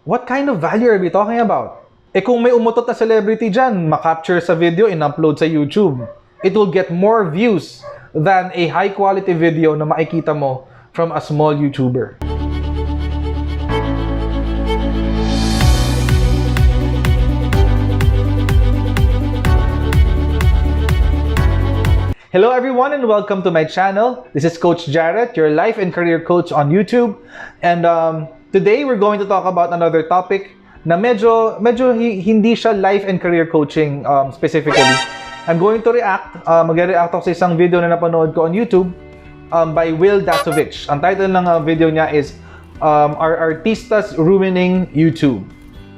What kind of value are we talking about? Kung may umutot na celebrity dyan, makapture sa video, in-upload sa YouTube, it will get more views than a high-quality video na makikita mo from a small YouTuber. Hello everyone and welcome to my channel. This is Coach Jarrett, your life and career coach on YouTube. And today we're going to talk about another topic na medyo hindi siya life and career coaching specifically. I'm going to mag-react ako sa isang video na napanood ko on YouTube by Wil Dasovich. Ang title ng video niya is Are Artistas Ruining YouTube?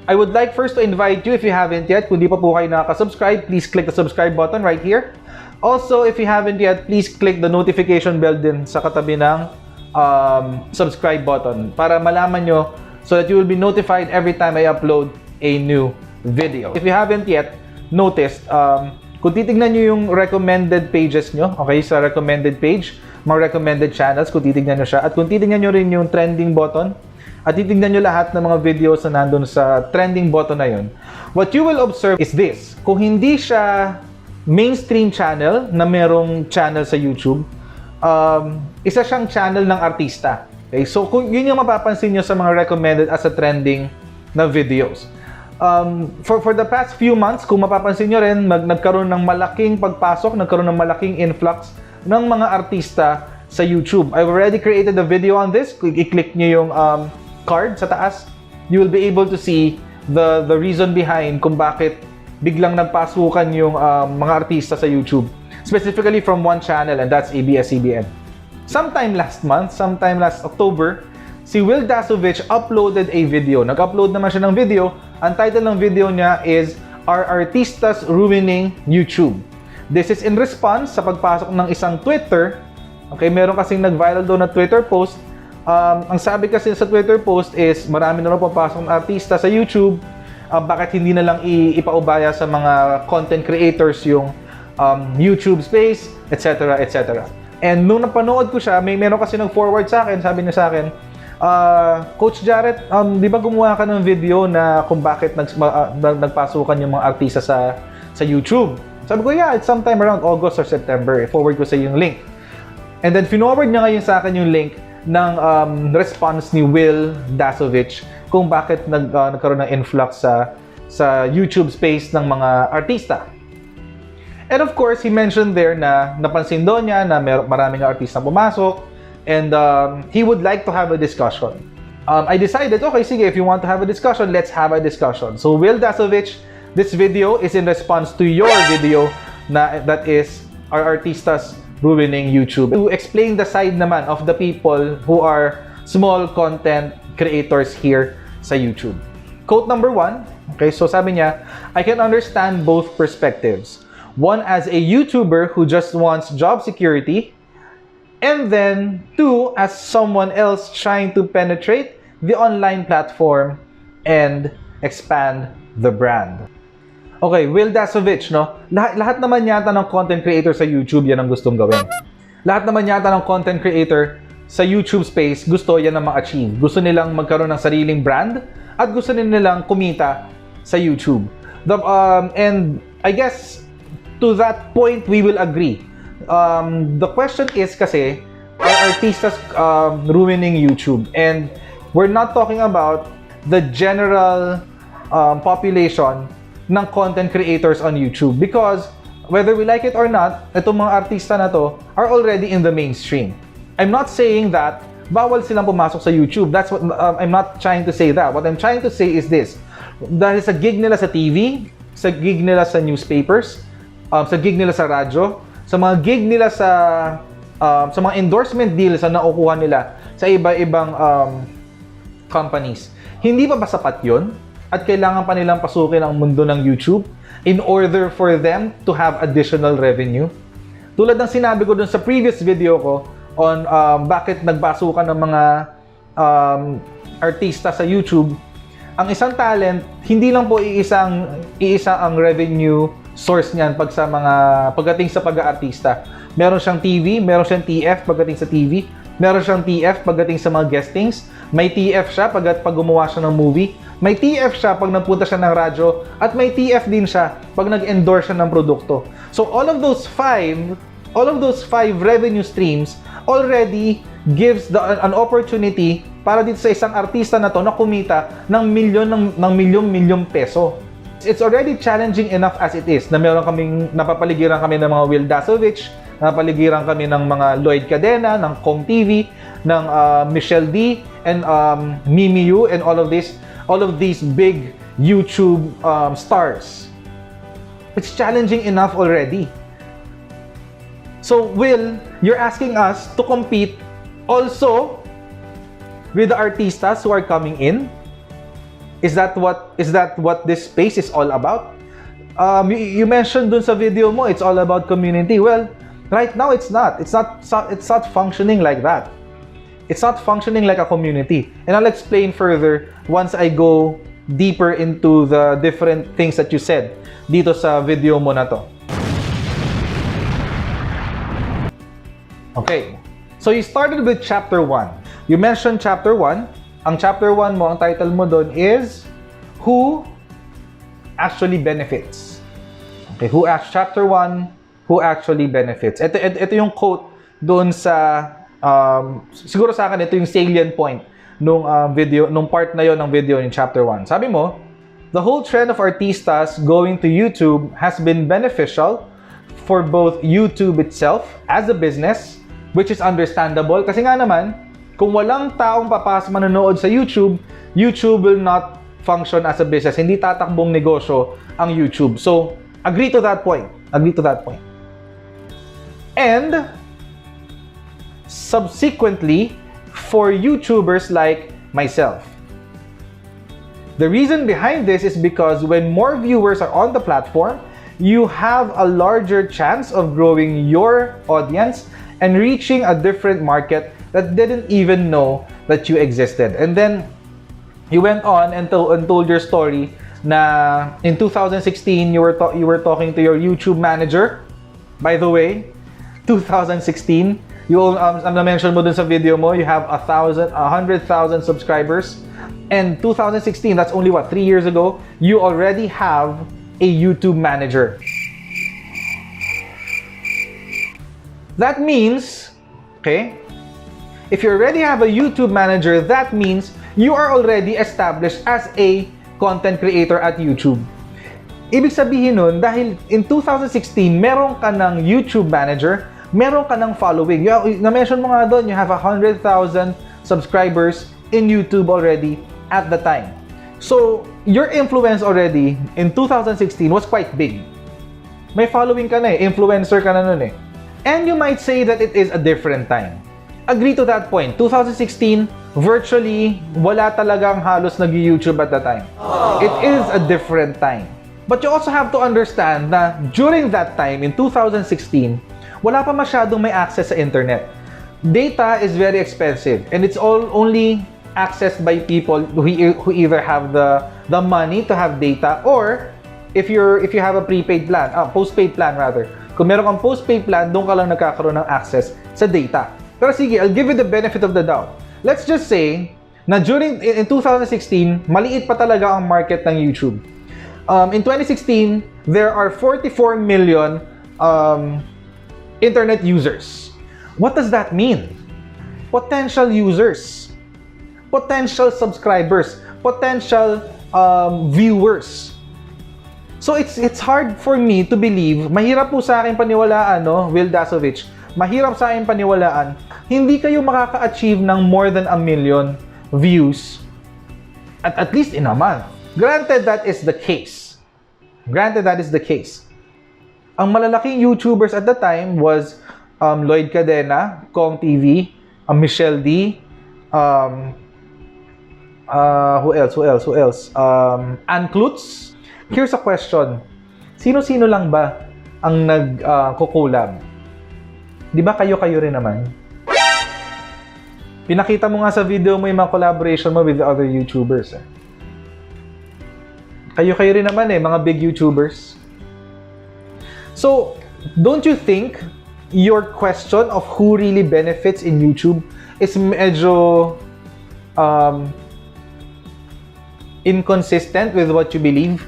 I would like first to invite you, if you haven't yet, kung di pa po kayo nakaka-subscribe, please click the subscribe button right here. Also, if you haven't yet, please click the notification bell din sa katabi ng subscribe button para malaman nyo so that you will be notified every time I upload a new video. If you haven't yet noticed, kung titignan nyo yung recommended pages nyo, okay, sa recommended page, mga recommended channels, kung titignan nyo siya, at kung titignan nyo rin yung trending button, at titignan nyo lahat ng mga videos na nandun sa trending button na yun, what you will observe is this. Kung hindi siya mainstream channel na merong channel sa YouTube, isa siyang channel ng artista. Okay? So, kung yun yung mapapansin nyo sa mga recommended as a trending na videos. For the past few months, kung mapapansin nyo rin, nagkaroon ng malaking pagpasok, nagkaroon ng malaking influx ng mga artista sa YouTube. I've already created a video on this. I-click nyo yung card sa taas. You will be able to see the reason behind kung bakit biglang nagpasukan yung mga artista sa YouTube. Specifically from one channel, and that's ABS-CBN. Sometime last October, si Wil Dasovich uploaded a video. Nag-upload naman siya ng video. Ang title ng video niya is Are Artistas Ruining YouTube? This is in response sa pagpasok ng isang Twitter. Okay, meron kasing nag-viral doon na Twitter post. Ang sabi kasi sa Twitter post is marami na rin papasok ng artista sa YouTube. Bakit hindi na lang ipaubaya sa mga content creators yung YouTube space, etc. etc. And nung napanood ko siya, meron kasi nag-forward sa akin, sabi niya sa akin, Coach Jarrett, di ba gumawa ka ng video na kung bakit nagpasukan yung mga artista sa YouTube? Sabi ko, yeah, it's sometime around August or September. I-forward ko sa yung link. And then, forward niya ngayon sa akin yung link ng response ni Wil Dasovich kung bakit nagkaroon ng influx sa YouTube space ng mga artista. And of course, he mentioned there na napansin doon niya na maraming artista pumasok and he would like to have a discussion. I decided, okay, sige, if you want to have a discussion, let's have a discussion. So, Wil Dasovich, this video is in response to your video that is Are Artistas Ruining YouTube? To explain the side naman of the people who are small content creators here sa YouTube. Quote number 1, okay, so sabi niya, I can understand both perspectives. One as a YouTuber who just wants job security, and then 2 as someone else trying to penetrate the online platform and expand the brand. Okay, Wil Dasovich, no? Lahat naman yata ng content creator sa YouTube yan ang gustong gawin. Lahat naman yata ng content creator sa YouTube space gusto yan na ma-achieve. Gusto nilang magkaroon ng sariling brand at gusto nilang kumita sa YouTube. And I guess to that point we will agree. The question is kasi, are artistas ruining YouTube? And we're not talking about the general population ng content creators on YouTube because whether we like it or not, itong mga artista na to are already in the mainstream. I'm not saying that bawal silang pumasok sa YouTube. That's what I'm not trying to say that. What I'm trying to say is this. Dahil sa gig nila sa TV, sa gig nila sa newspapers, sa gig nila sa radyo, sa mga gig nila sa mga endorsement deals na nakukuha nila sa iba-ibang companies. Hindi pa ba sapat yun? At kailangan pa nilang pasukin ang mundo ng YouTube in order for them to have additional revenue? Tulad ng sinabi ko dun sa previous video ko on bakit nagpasukan ng mga artista sa YouTube, ang isang talent, hindi lang po iisa ang revenue source niyan pagdating sa pag-aartista. Meron siyang TV, meron siyang TF pagdating sa TV, meron siyang TF pagdating sa mga guestings, may TF siya pag gumawa siya ng movie, May TF siya pag nagpunta siya ng radyo at may TF din siya pag nag-endorse siya ng produkto. So all of those five revenue streams already gives an opportunity para dito sa isang artista na to na kumita ng milyong peso. It's already challenging enough as it is na napapaligiran kami ng mga Wil Dasovich, napapaligiran kami ng mga Lloyd Cadena, ng Com TV, ng Michelle D, and Mimi Yu, and all of these big YouTube stars. It's challenging enough already. So, Will, you're asking us to compete also with the artistas who are coming in? Is that what this space is all about? You mentioned dun sa video mo, it's all about community. Well, right now it's not. It's not functioning like that. It's not functioning like a community. And I'll explain further once I go deeper into the different things that you said dito sa video mo na to. Okay. So you started with chapter 1. You mentioned chapter 1. Ang chapter 1 mo, ang title mo doon is Who Actually Benefits. Okay, chapter 1, Who Actually Benefits. Ito yung quote doon sa siguro sa akin ito yung salient point nung part na yon ng video in chapter 1. Sabi mo, the whole trend of artistas going to YouTube has been beneficial for both YouTube itself as a business, which is understandable kasi nga naman kung walang taong manonood sa YouTube, YouTube will not function as a business. Hindi tatakbong negosyo ang YouTube. So, agree to that point. And, subsequently, for YouTubers like myself. The reason behind this is because when more viewers are on the platform, you have a larger chance of growing your audience and reaching a different market that didn't even know that you existed. And then, you went on and told your story na in 2016, you were talking to your YouTube manager. By the way, 2016, na-mention mo dun sa video mo, you have 100,000 subscribers. And 2016, that's only 3 years ago, you already have a YouTube manager. That means, okay, if you already have a YouTube manager, that means you are already established as a content creator at YouTube. Ibig sabihin nun, dahil in 2016, meron ka ng YouTube manager, meron ka ng following. Na-mention mo nga doon, you have 100,000 subscribers in YouTube already at the time. So, your influence already in 2016 was quite big. May following ka na influencer ka na nun And you might say that it is a different time. Agree to that point. 2016, virtually, wala talagang halos nag-YouTube at that time. It is a different time. But you also have to understand na during that time, in 2016, wala pa masyadong may access sa internet. Data is very expensive and it's only accessed by people who either have the money to have data or if you have a prepaid plan, postpaid plan rather. Kung meron kang postpaid plan, doon ka lang nagkakaroon ng access sa data. Pero sige, I'll give you the benefit of the doubt. Let's just say na in 2016, maliit pa talaga ang market ng YouTube. In 2016, there are 44 million internet users. What does that mean? Potential users, potential subscribers, potential viewers. So it's hard for me to believe, mahirap po sa akin paniwalaan, Wil Dasovich, mahirap sa akin paniwalaan, hindi kayo makaka-achieve ng more than 1 million views at least in a month. Granted, that is the case. Ang malalaking YouTubers at the time was Lloyd Cadena, Com TV, Michelle D, who else? Anklutz. Here's a question. Sino-sino lang ba ang nag-collab? Di ba kayo-kayo rin naman? Pinakita mo nga sa video mo yung mga collaboration mo with the other YouTubers. Kayo-kayo rin naman mga big YouTubers. So, don't you think your question of who really benefits in YouTube is medyo inconsistent with what you believe?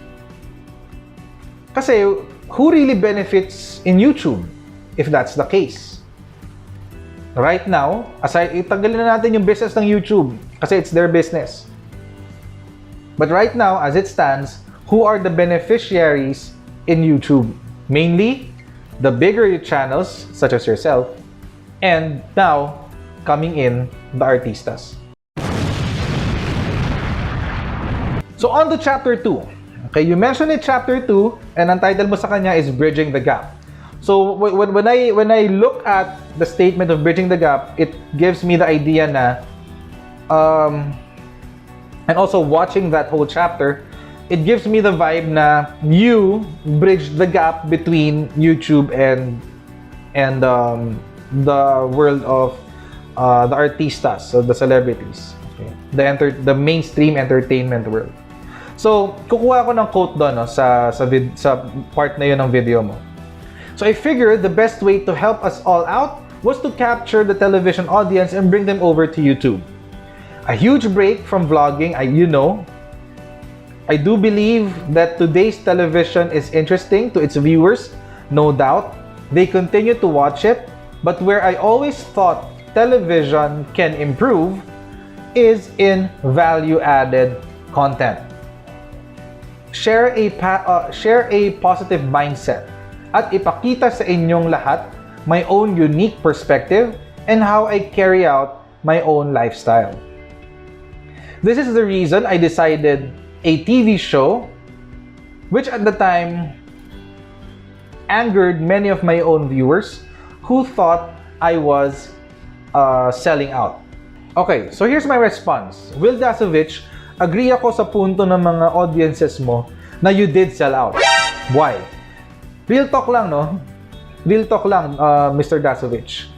Kasi, who really benefits in YouTube if that's the case? Right now, aside, itanggalin na natin yung business ng YouTube kasi it's their business. But right now, as it stands, who are the beneficiaries in YouTube? Mainly, the bigger channels, such as yourself, and now, coming in, the artistas. So, on to Chapter 2. Okay, you mentioned in Chapter 2, and ang title mo sa kanya is Bridging the Gap. So, when I look at the statement of Bridging the Gap, it gives me the idea na, and also watching that whole chapter, it gives me the vibe na you bridge the gap between YouTube and the world of the artistas, so the celebrities, okay? The mainstream entertainment world. So, kukuha ko ng quote doon, no, sa part na yun ng video mo. So, I figured the best way to help us all out was to capture the television audience and bring them over to YouTube. A huge break from vlogging, I do believe that today's television is interesting to its viewers, no doubt. They continue to watch it, but where I always thought television can improve is in value-added content. Share a positive mindset at ipakita sa inyong lahat my own unique perspective and how I carry out my own lifestyle. This is the reason I decided a TV show, which at the time angered many of my own viewers who thought I was selling out. Okay, so here's my response. Wil Dasovich, agree ako sa punto ng mga audiences mo na you did sell out. Why? Real talk lang, no? Real talk lang, Mr. Dasovich.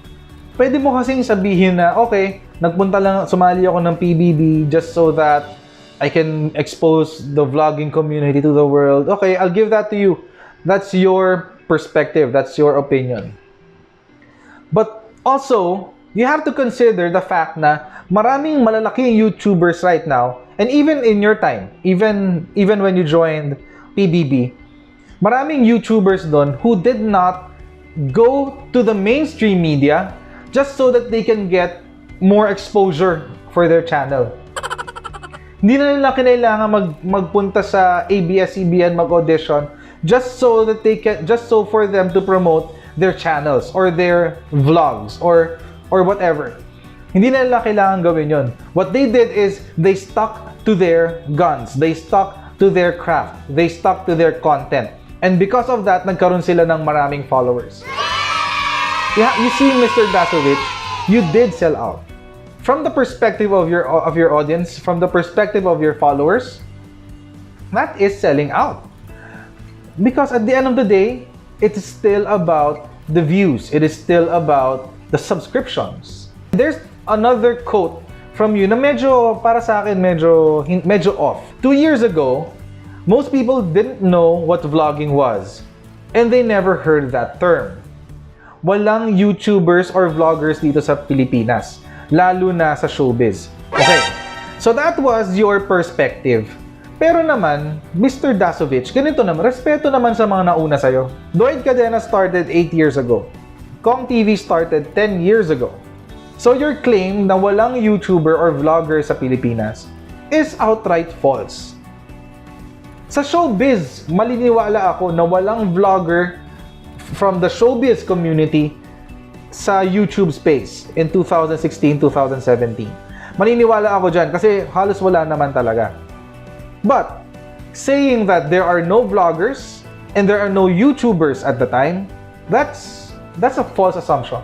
Pwede mo kasing sabihin na, okay, nagpunta lang, sumali ako ng PBB just so that I can expose the vlogging community to the world. Okay, I'll give that to you. That's your perspective. That's your opinion. But also, you have to consider the fact na maraming malalaking YouTubers right now, and even in your time, even when you joined PBB, maraming YouTubers doon who did not go to the mainstream media just so that they can get more exposure for their channel. Hindi na nila kailangan magpunta sa ABS-CBN mag-audition just so for them to promote their channels or their vlogs or whatever. Hindi na nila kailangan gawin yon. What they did is they stuck to their guns. They stuck to their craft. They stuck to their content. And because of that, nagkaroon sila ng maraming followers. Yeah, you see, Mr. Dasovich, you did sell out. From the perspective of your audience, from the perspective of your followers, that is selling out. Because at the end of the day, it is still about the views. It is still about the subscriptions. There's another quote from you na medyo, para sa akin, medyo off. 2 years ago, most people didn't know what vlogging was. And they never heard that term. Walang YouTubers or vloggers dito sa Pilipinas. Lalo na sa showbiz. Okay, so that was your perspective. Pero naman, Mr. Dasovich, ganito naman, respeto naman sa mga nauna sa'yo. Lloyd Cadena started 8 years ago. Kong TV started 10 years ago. So your claim na walang YouTuber or vlogger sa Pilipinas is outright false. Sa showbiz, maliniwala ako na walang vlogger from the showbiz community sa YouTube space in 2016-2017. Maniniwala ako dyan kasi halos wala naman talaga. But, saying that there are no vloggers and there are no YouTubers at the time, that's a false assumption.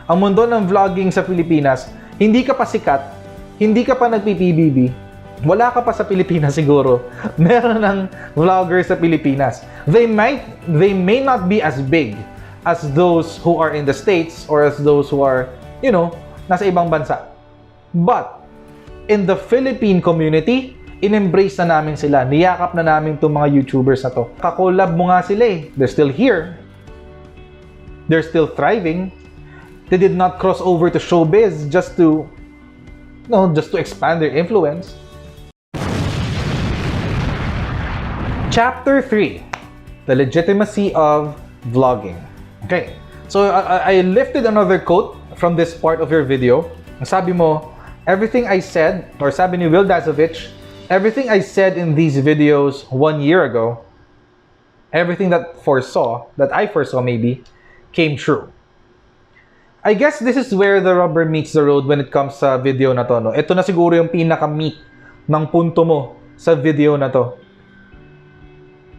Ang mundo ng vlogging sa Pilipinas, hindi ka pa sikat, hindi ka pa nagpi-PBB, wala ka pa sa Pilipinas siguro, meron ng vloggers sa Pilipinas. They may not be as big as those who are in the States or as those who are, nasa ibang bansa. But, in the Philippine community, in-embrace na namin sila. Niyakap na namin itong mga YouTubers na to. Kakolab mo nga sila eh. They're still here. They're still thriving. They did not cross over to showbiz just to expand their influence. Chapter 3, the legitimacy of vlogging. Okay, so I lifted another quote from this part of your video. Sabi mo, everything I said, or sabi ni Wil Dasovich, everything I said in these videos 1 year ago, everything that I foresaw maybe, came true. I guess this is where the rubber meets the road when it comes sa video na to, no? Ito na siguro yung pinaka-meat ng punto mo sa video na to.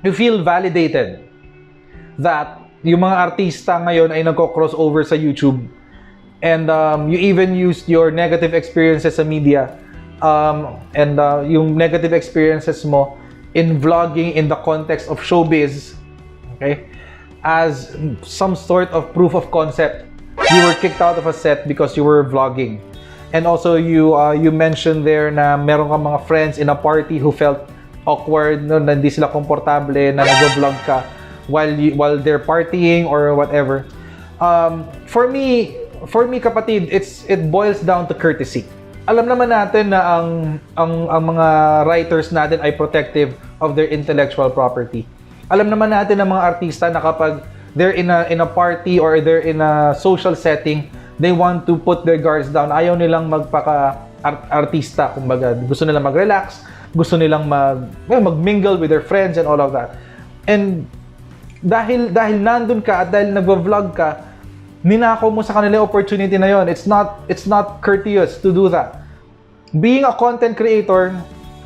You feel validated that yung mga artista ngayon ay nagko-crossover sa YouTube, and you even used your negative experiences sa media and yung negative experiences mo in vlogging in the context of showbiz, okay, as some sort of proof of concept. You were kicked out of a set because you were vlogging, and also you mentioned there na meron kang mga friends in a party who felt awkward, no, na hindi sila komportable na nag-vlog ka while they're partying or whatever. For me kapatid, it boils down to courtesy. Alam naman natin na ang mga writers natin ay protective of their intellectual property. Alam naman natin na mga artista na kapag they're in a party or they're in a social setting, they want to put their guards down. Ayaw nilang magpaka-artista, kumbaga. Gusto nilang mag-relax, gusto nilang mag-mingle with their friends and all of that. And dahil nandun ka at dahil nagvo-vlog ka, ninakaw mo sa kanila yung opportunity na yon. It's not courteous to do that. Being a content creator,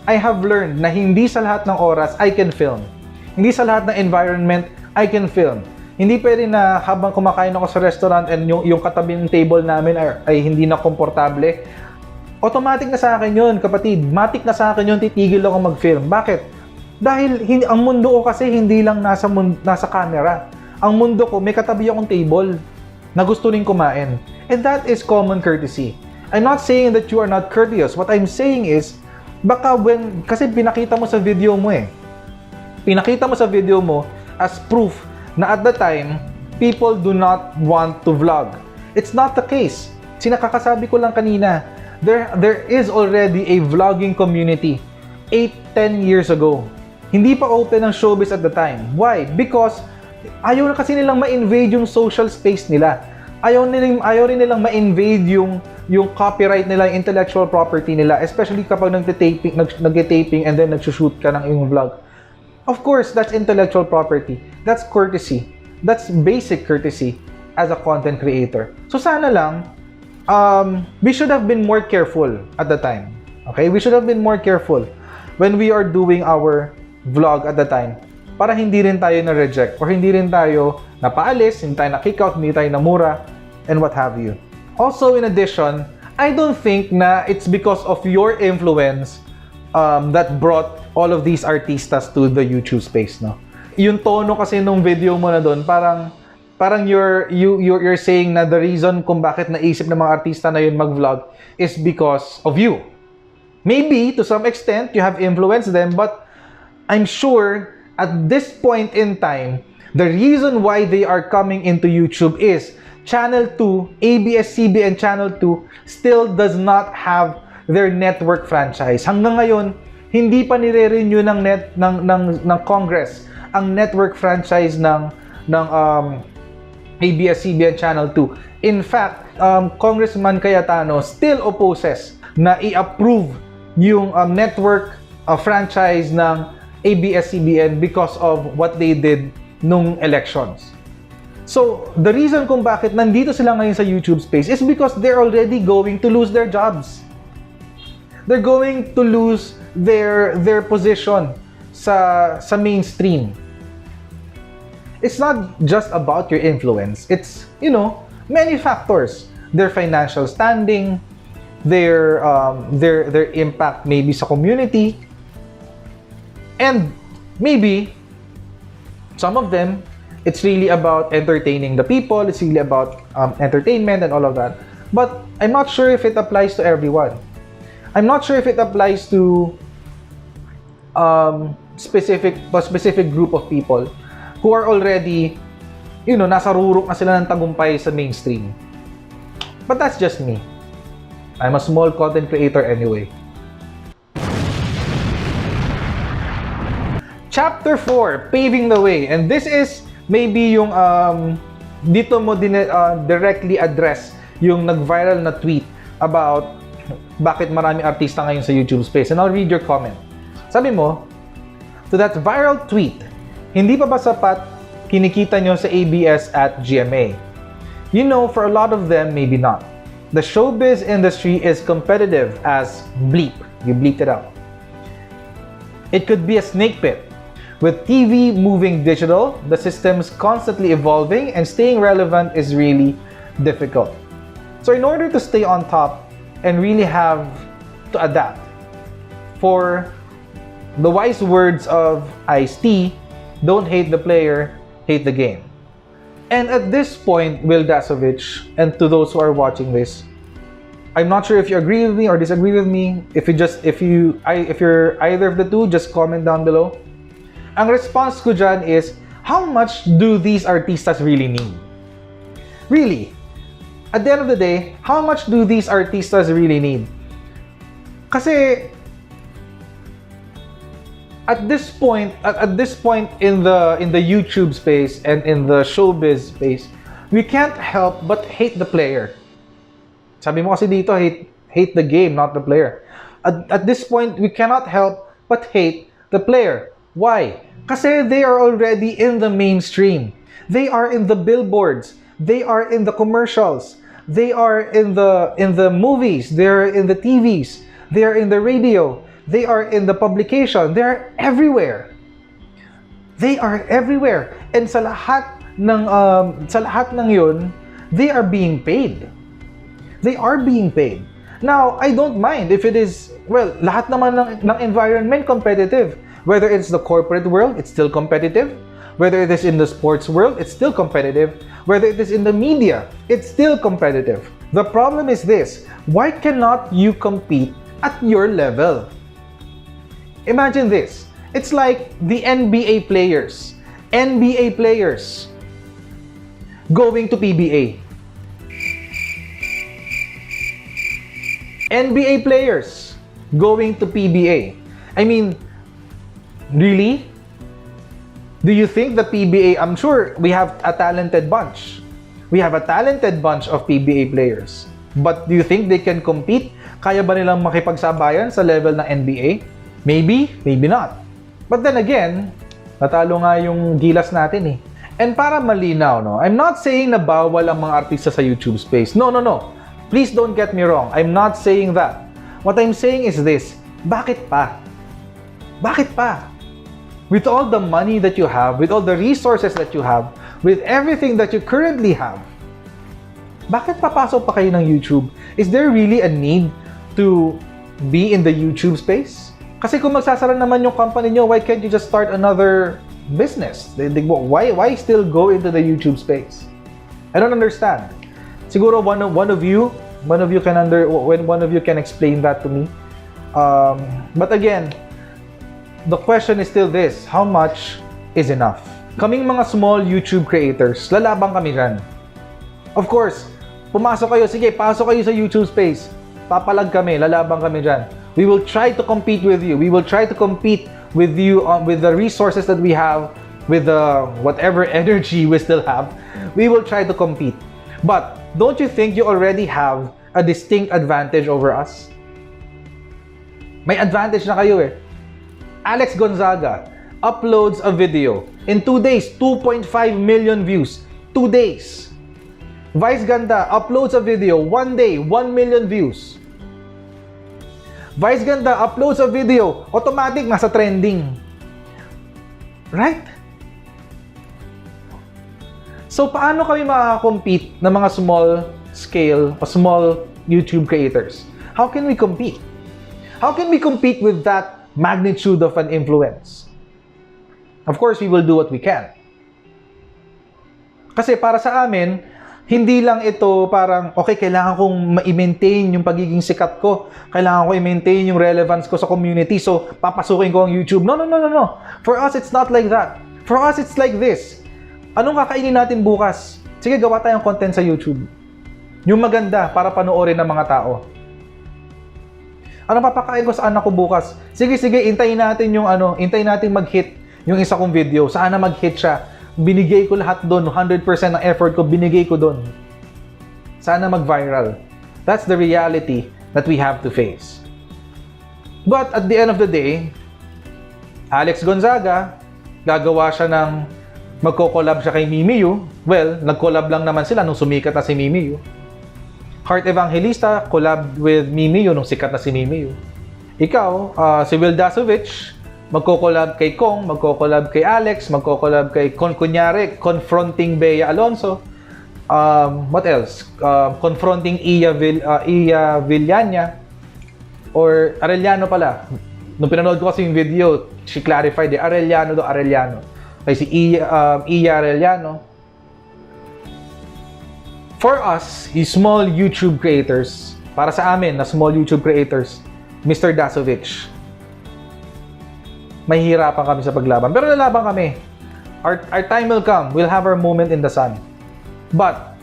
I have learned na hindi sa lahat ng oras I can film. Hindi sa lahat ng environment I can film. Hindi pwede na habang kumakain ako sa restaurant and yung katabi ng table namin ay hindi na komportable, automatic na sa akin yun, kapatid. Matic na sa akin yun, titigil ako mag-film. Bakit? Dahil ang mundo ko kasi hindi lang nasa camera. Ang mundo ko, may katabi akong table na gusto rin kumain. And that is common courtesy. I'm not saying that you are not courteous. What I'm saying is, kasi pinakita mo sa video mo Pinakita mo sa video mo as proof na at the time, people do not want to vlog. It's not the case. Sinakakasabi ko lang kanina, there is already a vlogging community 8-10 years ago. Hindi pa open ang showbiz at the time. Why? Because ayaw na kasi nilang ma-invade yung social space nila. Ayaw rin nilang ma-invade yung copyright nila, yung intellectual property nila, especially kapag nag-taping and then nag-shoot ka ng iyong vlog. Of course, that's intellectual property. That's courtesy. That's basic courtesy as a content creator. So sana lang, we should have been more careful at the time. Okay? We should have been more careful when we are doing our vlog at the time para hindi rin tayo na-reject or hindi rin tayo napaalis, hindi tayo na-kick out, hindi tayo namura, and what have you. Also, in addition, I don't think na it's because of your influence that brought all of these artistas to the YouTube space, no? Yung tono kasi nung video mo na doon, parang you're saying na the reason kung bakit naisip ng mga artista na yun mag-vlog is because of you. Maybe, to some extent, you have influenced them, but I'm sure at this point in time, the reason why they are coming into YouTube is Channel 2, ABS-CBN Channel 2 still does not have their network franchise. Hanggang ngayon, hindi pa nire-renew ng Congress ang network franchise ng ABS-CBN Channel 2. In fact, Congressman Cayetano still opposes na i-approve yung network franchise ng ABS-CBN because of what they did nung elections. So, the reason kung bakit nandito sila ngayon sa YouTube space is because they're already going to lose their jobs. They're going to lose their position sa mainstream. It's not just about your influence. It's, many factors. Their financial standing, their impact maybe sa community, and maybe some of them, it's really about entertaining the people. It's really about entertainment and all of that. But I'm not sure if it applies to everyone. I'm not sure if it applies to specific group of people who are already, nasa rurok na sila ng tagumpay sa mainstream. But that's just me. I'm a small content creator anyway. Chapter 4, Paving the Way. And this is maybe yung dito mo directly address yung nag-viral na tweet about bakit marami artista ngayon sa YouTube space. And I'll read your comment. Sabi mo, to that viral tweet, hindi pa ba sapat kinikita nyo sa ABS at GMA? You know, for a lot of them, maybe not. The showbiz industry is competitive as bleep. You bleeped it out. It could be a snake pit. With TV moving digital, the system's constantly evolving, and staying relevant is really difficult. So in order to stay on top and really have to adapt, for the wise words of Ice-T, don't hate the player, hate the game. And at this point, Wil Dasovich, and to those who are watching this, I'm not sure if you agree with me or disagree with me. If you're either of the two, just comment down below. Ang response ko dyan is, how much do these artistas really need? Really? At the end of the day, how much do these artistas really need? Kasi at this point in the YouTube space and in the showbiz space, we can't help but hate the player. Sabi mo kasi dito, hate the game, not the player. At this point, we cannot help but hate the player. Why? Kasi they are already in the mainstream. They are in the billboards. They are in the commercials. They are in the movies. They are in the TVs. They are in the radio. They are in the publication. They are everywhere. They are everywhere. And sa lahat ng yun, they are being paid. They are being paid. Now, I don't mind if it is, well, lahat naman ng environment competitive. Whether it's the corporate world, it's still competitive. Whether it is in the sports world, it's still competitive. Whether it is in the media, it's still competitive. The problem is this: why cannot you compete at your level? Imagine this. It's like the NBA players. NBA players going to PBA. NBA players going to PBA. I mean, really? Do you think the PBA, I'm sure we have a talented bunch. We have a talented bunch of PBA players. But do you think they can compete? Kaya ba nilang makipagsabayan sa level ng NBA? Maybe, maybe not. But then again, natalo nga yung gilas natin eh. And para malinaw, no, I'm not saying na bawal ang mga artista sa YouTube space. No, no, no. Please don't get me wrong. I'm not saying that. What I'm saying is this: bakit pa? Bakit pa? With all the money that you have, with all the resources that you have, with everything that you currently have, bakit papasok pa kayo ng YouTube? Is there really a need to be in the YouTube space? Kasi kung magsasara naman yung company nyo, why can't you just start another business? Why still go into the YouTube space? I don't understand. Siguro one of you can explain that to me. But again, the question is still this: how much is enough? Kaming mga small YouTube creators, lalabang kami dyan. Of course, pumasok kayo, sige, pasok kayo sa YouTube space. Papalag kami, lalabang kami dyan. We will try to compete with you. We will try to compete with you with the resources that we have, with the whatever energy we still have. We will try to compete. But don't you think you already have a distinct advantage over us? May advantage na kayo eh. Alex Gonzaga uploads a video. In 2 days, 2.5 million views. 2 days. Vice Ganda uploads a video. 1 day, 1 million views. Vice Ganda uploads a video. Automatic, nasa trending. Right? So, paano kami makaka-compete ng mga small scale o small YouTube creators? How can we compete? How can we compete with that magnitude of an influence? Of course, we will do what we can. Kasi para sa amin, hindi lang ito parang, okay, kailangan kong ma-maintain yung pagiging sikat ko. Kailangan ko i-maintain yung relevance ko sa community. So, papasukin ko ang YouTube. No, no, no, no, no. For us, it's not like that. For us, it's like this. Anong kakainin natin bukas? Sige, gawa tayong content sa YouTube. Yung maganda para panoorin ng mga tao. Ano papakain ko sa anak ko bukas? Sige, intayin natin yung hintayin natin mag-hit yung isa kong video, sana mag-hit siya. Binigay ko lahat doon, 100% ng effort ko, binigay ko doon. Sana mag-viral. That's the reality that we have to face. But at the end of the day, Alex Gonzaga, gagawa siya ng magko-collab siya kay Mimi Yu. Well, nag-collab lang naman sila nung sumikat na si Mimi Yu. Heart Evangelista, collab with Mimi Yu nung sikat na si Mimi Yu. Ikaw, si Wil Dasovich, magko-collab kay Kong, magko-collab kay Alex, magko-collab kay kunyari, confronting Bea Alonso. What else? Confronting Iya Villania. Or Arellano pala. Nung pinanood ko kasi yung video, she clarified, Arellano. Kay si Iya Arellano. For us, yung small YouTube creators, para sa amin na small YouTube creators, Mr. Dasovich, mahihirapan kami sa paglaban. Pero lalaban kami. Our time will come. We'll have our moment in the sun. But,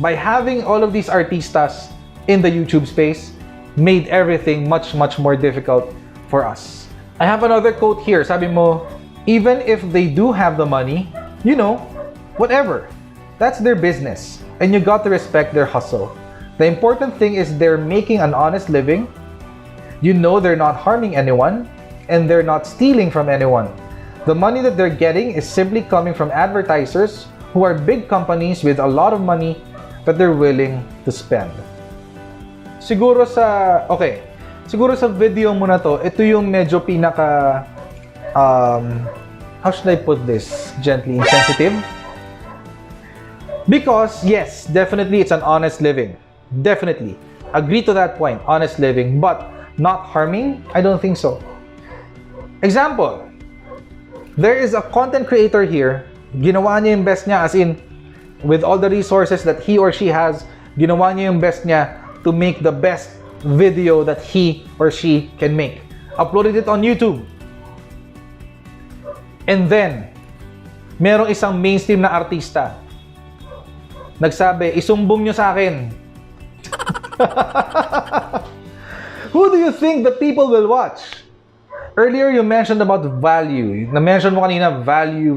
by having all of these artistas in the YouTube space, made everything much more difficult for us. I have another quote here. Sabi mo, even if they do have the money, you know, whatever. That's their business. And you got to respect their hustle. The important thing is they're making an honest living. You know they're not harming anyone. And they're not stealing from anyone. The money that they're getting is simply coming from advertisers who are big companies with a lot of money that they're willing to spend. Siguro sa video mo na to, ito yung medyo pinaka, how should I put this gently, insensitive? Because, yes, definitely it's an honest living. Definitely. Agree to that point, honest living. But not harming? I don't think so. Example, there is a content creator here, ginawa niya yung best niya, as in, with all the resources that he or she has, ginawa niya yung best niya to make the best video that he or she can make. Uploaded it on YouTube. And then, merong isang mainstream na artista, nagsabi, isumbong nyo sa akin. Who do you think the people will watch? Earlier, you mentioned about value. Na-mention mo kanina, value.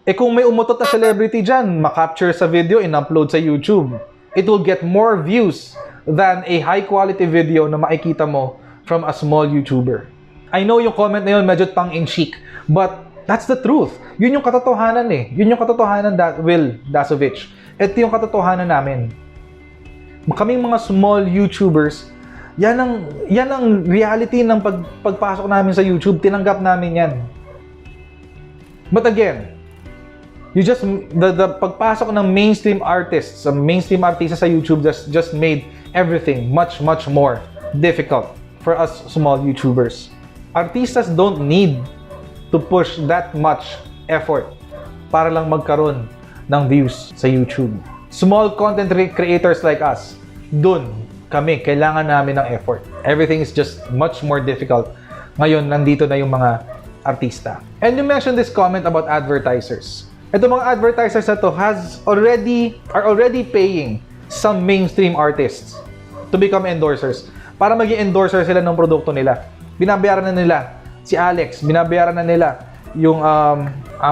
Eh kung may umutot na celebrity dyan, makapture sa video, in-upload sa YouTube, it will get more views than a high-quality video na makikita mo from a small YouTuber. I know yung comment na yun medyo tongue-in-cheek, but that's the truth. Yun yung katotohanan eh. Yun yung katotohanan Wil Dasovich. Ito yung katotohanan namin. Kaming mga small YouTubers, yan ang reality ng pagpasok namin sa YouTube. Tinanggap namin yan. But again, the pagpasok ng mainstream artists, mainstream artista sa YouTube just made everything much more difficult for us small YouTubers. Artistas don't need to push that much effort para lang magkaroon ng views sa YouTube. Small content creators like us, kailangan namin ng effort. Everything is just much more difficult. Ngayon, nandito na yung mga artista. And you mentioned this comment about advertisers. Ito mga advertisers na to are already paying some mainstream artists to become endorsers. Para maging endorser sila ng produkto nila. Binabayaran na nila si Alex, binabayaran na nila yung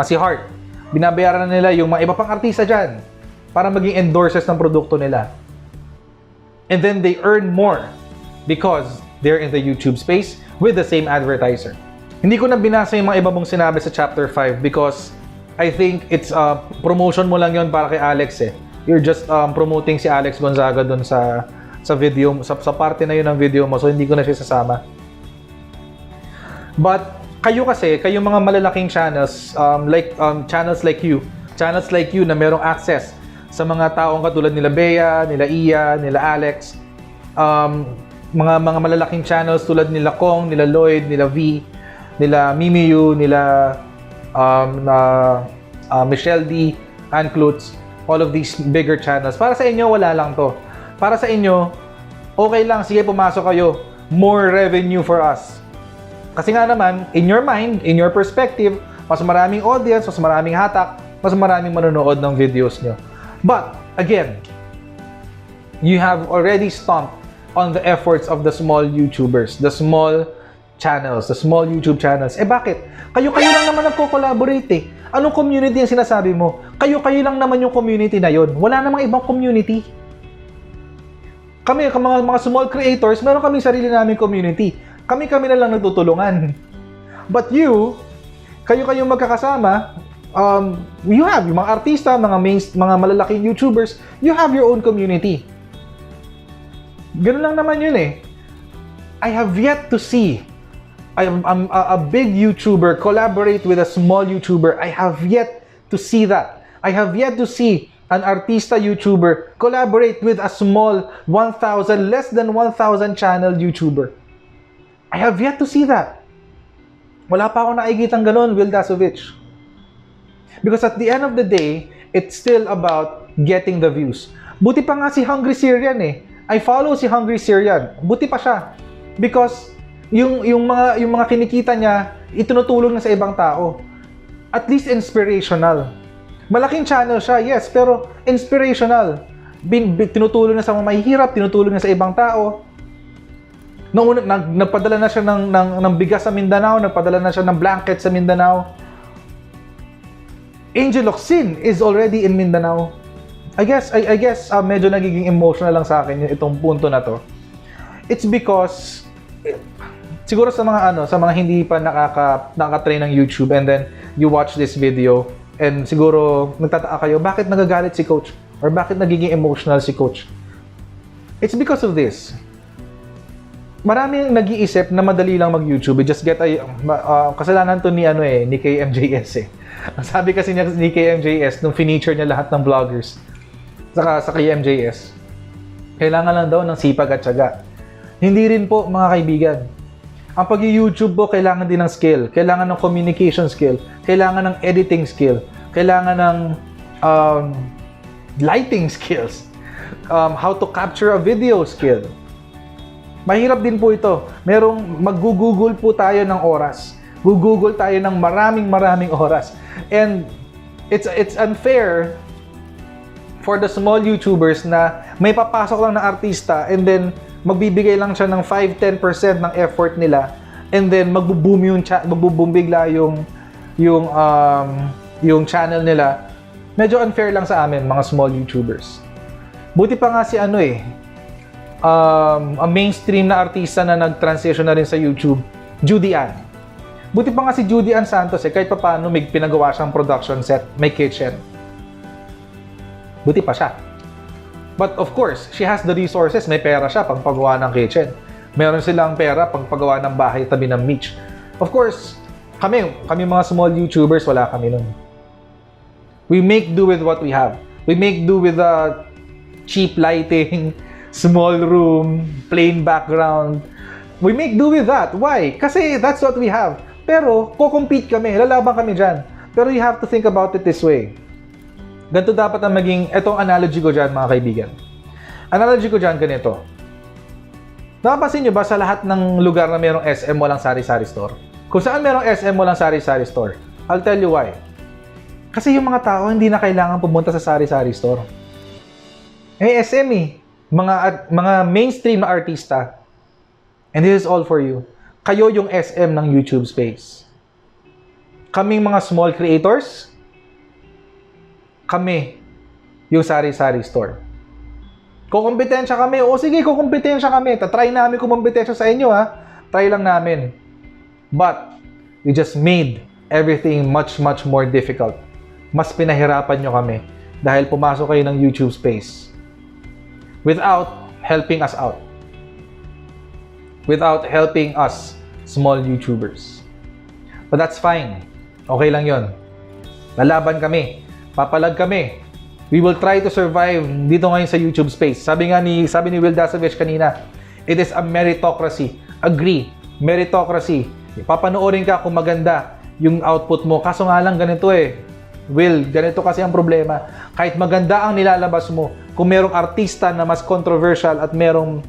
si Heart, binabayaran na nila yung mga iba pang artista dyan para maging endorsers ng produkto nila. And then they earn more because they're in the YouTube space with the same advertiser. Hindi ko na binasa yung mga iba mong sinabi sa chapter 5 because I think it's promotion mo lang yon para kay Alex eh. You're just promoting si Alex Gonzaga dun sa video, sa parte na yun ng video mo, so hindi ko na siya sasama. But kayo mga malalaking channels, channels like you na merong access sa mga taong katulad nila Bea, nila Iya, nila Alex, mga malalaking channels tulad nila Kong, nila Lloyd, nila V, nila Mimi Yu, nila Michelle D, Ann Klutz, all of these bigger channels. Para sa inyo, wala lang to. Para sa inyo, okay lang, sige pumasok kayo, more revenue for us. Kasi nga naman, in your mind, in your perspective, mas maraming audience, mas maraming hatak, mas maraming manonood ng videos nyo. But, again, you have already stomped on the efforts of the small YouTubers, the small channels, the small YouTube channels. Bakit? Kayo-kayo lang naman nagko-collaborate eh. Anong community ang sinasabi mo? Kayo-kayo lang naman yung community na yon. Wala namang ibang community. Kami, mga small creators, meron kaming sarili naming community. Kami-kami na lang nagtutulungan. But kayo-kayo magkakasama, you have yung mga artista, mga malalaking YouTubers, you have your own community. Ganun lang naman yun eh. I have yet to see a big YouTuber collaborate with a small YouTuber. I have yet to see that. I have yet to see an artista YouTuber collaborate with a small less than 1,000 channel YouTuber. I have yet to see that. Wala pa ako nakikitang ganun, Wil Dasovich. Because at the end of the day, it's still about getting the views. Buti pa nga si Hungry Syrian eh. I follow si Hungry Syrian. Buti pa siya. Because yung mga kinikita niya, itinutulong na sa ibang tao. At least inspirational. Malaking channel siya, yes, pero inspirational. Tinutulong na sa mga mahihirap, tinutulong na sa ibang tao. Noong nagpadala na siya ng bigas sa Mindanao, nagpadala na siya ng blanket sa Mindanao. Angel Locsin is already in Mindanao. I guess medyo nagiging emotional lang sa akin itong punto na to. It's because siguro sa mga hindi pa nakaka-train ng YouTube and then you watch this video and siguro nagtataka kayo, bakit nagagalit si Coach? Or bakit nagiging emotional si Coach? It's because of this. Maraming nag-iisip na madali lang mag-YouTube. Just get kasalanan to ni KMJS eh. Ang sabi kasi niya ni KMJS nung feature niya lahat ng vloggers sa KMJS, kailangan lang daw ng sipag at tiyaga. Hindi rin po, mga kaibigan. Ang pag-YouTube po, kailangan din ng skill. Kailangan ng communication skill. Kailangan ng editing skill. Kailangan ng lighting skills. How to capture a video skill. Mahirap din po ito. Mag-google po tayo ng oras. Google tayo ng maraming oras. And it's unfair for the small YouTubers na may papasok lang na artista and then magbibigay lang siya ng 5-10% ng effort nila and then magbo-boom bigla yung channel nila. Medyo unfair lang sa amin, mga small YouTubers. Buti pa nga si a mainstream na artista na nag-transition na rin sa YouTube, Judy Ann. Buti pa nga si Judy Ann Santos kahit pa paano may pinagawa siyang production set, may kitchen. Buti pa siya. But of course, she has the resources. May pera siya pang paggawa ng kitchen. Meron silang pera pang paggawa ng bahay tabi ng beach. Of course, kami mga small YouTubers, wala kami nun. We make do with what we have. We make do with the cheap lighting, small room, plain background. We make do with that. Why? Kasi that's what we have. Pero, ko-compete kami. Lalaban kami dyan. Pero you have to think about it this way. Ganito dapat ang etong analogy ko dyan, mga kaibigan. Analogy ko dyan, ganito. Napapansin nyo ba sa lahat ng lugar na mayroong SM walang sari-sari store? Kung saan mayroong SM walang sari-sari store, I'll tell you why. Kasi yung mga tao hindi na kailangan pumunta sa sari-sari store. SM mga mainstream na artista. And this is all for you. Kayo yung SM ng YouTube space. Kaming mga small creators, kami yung sari-sari store. Kukumpetensya kami. O sige, kukumpetensya kami. Tatry namin kukumpetensya sa inyo ha. Try lang namin. But, we just made everything much more difficult. Mas pinahirapan nyo kami dahil pumasok kayo ng YouTube space without helping us out. Without helping us, small YouTubers. But that's fine. Okay lang yon. Lalaban kami. Papalag kami. We will try to survive dito ngayon sa YouTube space. Sabi ni Wil Dasovich kanina, it is a meritocracy. Agree. Meritocracy. Papanoorin ka kung maganda yung output mo. Kaso nga lang ganito Will, ganito kasi ang problema. Kahit maganda ang nilalabas mo, kung merong artista na mas controversial at merong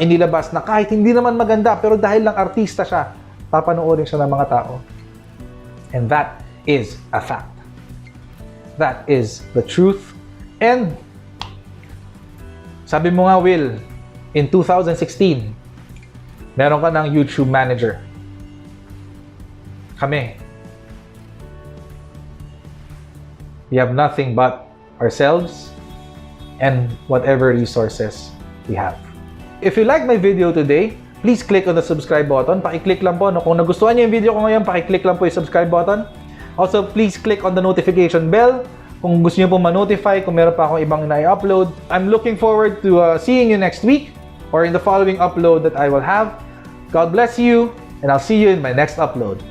inilabas na kahit hindi naman maganda, pero dahil lang artista siya, papanoorin siya ng mga tao. And that is a fact. That is the truth. And sabi mo nga, Will, in 2016, meron ka ng YouTube manager. kami. We have nothing but ourselves and whatever resources we have. If you like my video today, please click on the subscribe button. Paki-click lang po. No? Kung nagustuhan niyo yung video ko ngayon, paki-click lang po yung subscribe button. Also, please click on the notification bell kung gusto niyo po ma-notify kung meron pa akong ibang na-upload. I'm looking forward to seeing you next week or in the following upload that I will have. God bless you, and I'll see you in my next upload.